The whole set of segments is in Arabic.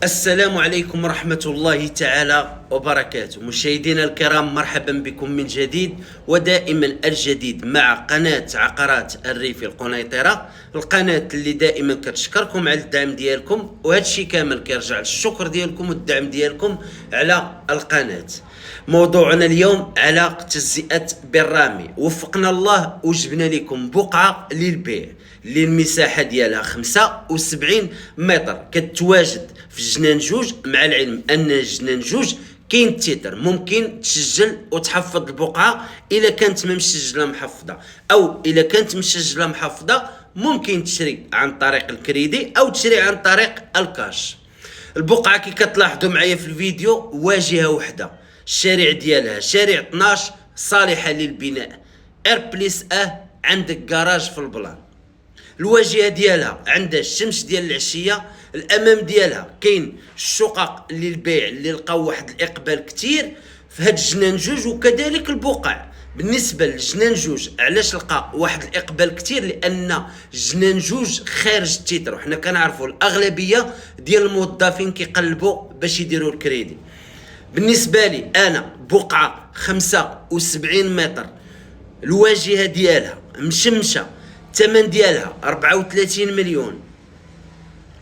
السلام عليكم ورحمة الله تعالى وبركاته. مشاهدينا الكرام، مرحبا بكم من جديد ودائما الجديد مع قناة عقارات الريف القنيطرة، القناة اللي دائما كتشكركم على الدعم ديالكم، وهذا الشيء كامل كيرجع للشكر ديالكم والدعم ديالكم على القناة. موضوعنا اليوم على تجزئة بالرامي. وفقنا الله وجبنا لكم بقعة للبيع اللي المساحة ديالها 75 متر، كتواجد في جنان جوج، مع العلم ان جنان جوج كاين التيتر، ممكن تسجل وتحفظ البقعة الا كانت ما مسجله محفظه، او الا كانت مسجله محفظه ممكن تشري عن طريق الكريدي او تشري عن طريق الكاش. البقعة كي كتلاحظوا معايا في الفيديو واجهة وحده، الشارع ديالها شارع 12 صالحة للبناء، بليس عندك كراج في البلان. الواجهه ديالها عندها الشمس ديال العشيه، الامام ديالها كاين الشقق للبيع اللي لقاو واحد الاقبال كتير في هاد الجنان جوج. وكذلك البقع بالنسبه للجنان جوج، علاش لقى واحد الاقبال كتير؟ لان جنان جوج خارج التيتر، وحنا كنعرفوا الاغلبيه ديال الموظفين كيقلبوا باش يديروا الكريدي. بالنسبه لي انا بقعه 75 متر، الواجهه ديالها مشمشه، الثمن ديالها 34 مليون،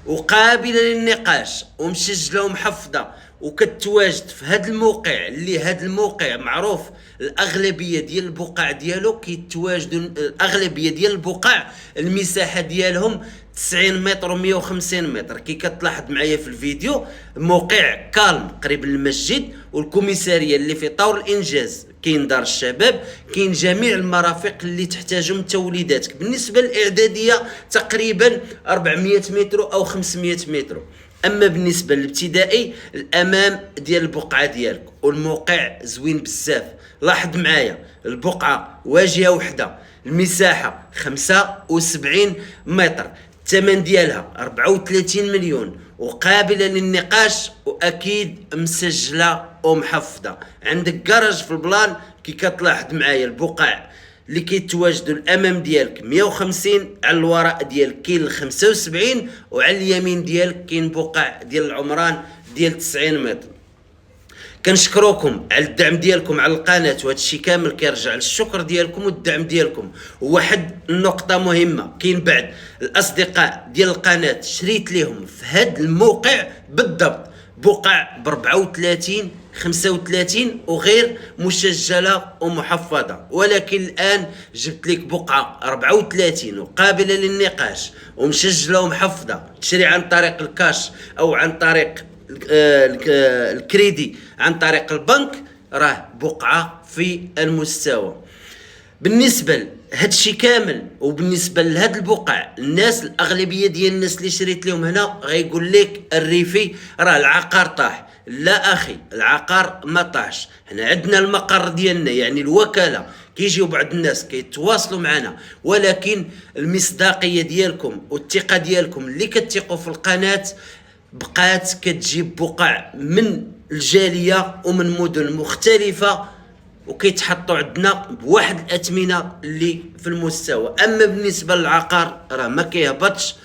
وقابله للنقاش ومسجله ومحفظه، وكتواجد في هذا الموقع اللي هذا الموقع معروف الاغلبيه ديال البقع ديالو كيتواجدوا. الاغلبيه ديال البقع المساحه ديالهم 90 متر و150 متر. كي كتلاحظ معايا في الفيديو، موقع كالم قريب للمسجد، والكوميساريه اللي في طور الانجاز، كاين دار الشباب، كاين جميع المرافق اللي تحتاجهم انت ووليداتك. بالنسبه للاعداديه تقريبا 400 متر او 500 متر. اما بالنسبه للابتدائي، الامام ديال البقعه ديالك والموقع زوين بزاف. لاحظ معايا البقعه واجهه وحده، المساحه 75 متر، الثمن ديالها 34 مليون، وقابله للنقاش، واكيد مسجله ومحفظه. عندك كراج في البلان. كي كتلاحظ معايا البقع اللي كيتواجدوا الامام ديالك 150، على الوراء ديالك كاين 75، وعلى اليمين ديالك كاين بقع ديال العمران ديال 90 متر. كنشكروكم على الدعم ديالكم على القناه، وهذا الشيء كامل كيرجع للشكر ديالكم والدعم ديالكم. وواحد النقطه مهمه، كاين بعض الاصدقاء ديال القناه شريت لهم في هذا الموقع بالضبط بقع ب 34 35 وغير مسجله ومحفظه، ولكن الان جبت لك بقعه 34 وقابله للنقاش ومسجله ومحفظه، تشري عن طريق الكاش او عن طريق الكريدي عن طريق البنك، راه بقعه في المستوى. بالنسبه لهذا الشيء كامل وبالنسبه لهاد البقع، الناس الاغلبيه ديال الناس اللي شريت لهم هنا غيقول لك الريفي راه العقار طاح. لا اخي، العقار ما طاحش. هنا عندنا المقر ديالنا، يعني الوكاله، كيجيو بعض الناس كيتواصلوا معنا، ولكن المصداقيه ديالكم والثقه ديالكم اللي كتثقوا في القناه بقات كتجيب بقع من الجاليه ومن مدن مختلفه، وكيتحطوا عندنا بواحد الاثمنه اللي في المستوى. اما بالنسبه للعقار راه ما كيهبطش.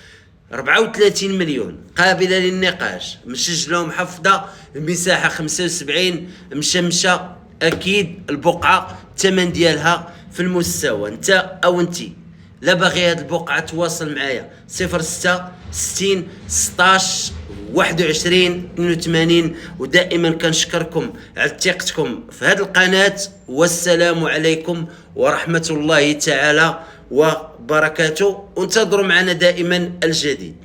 34 مليون قابله للنقاش، مسجله ومحفظه، المساحه 75، مشمشه، اكيد البقعه الثمن ديالها في المستوى. انت او انتي لا باغي هاد البقعه تواصل معايا 06 60 16 21 82. ودائما كنشكركم على ثقتكم في هذه القناه، والسلام عليكم ورحمه الله تعالى وبركاته. وانتظروا معنا دائما الجديد.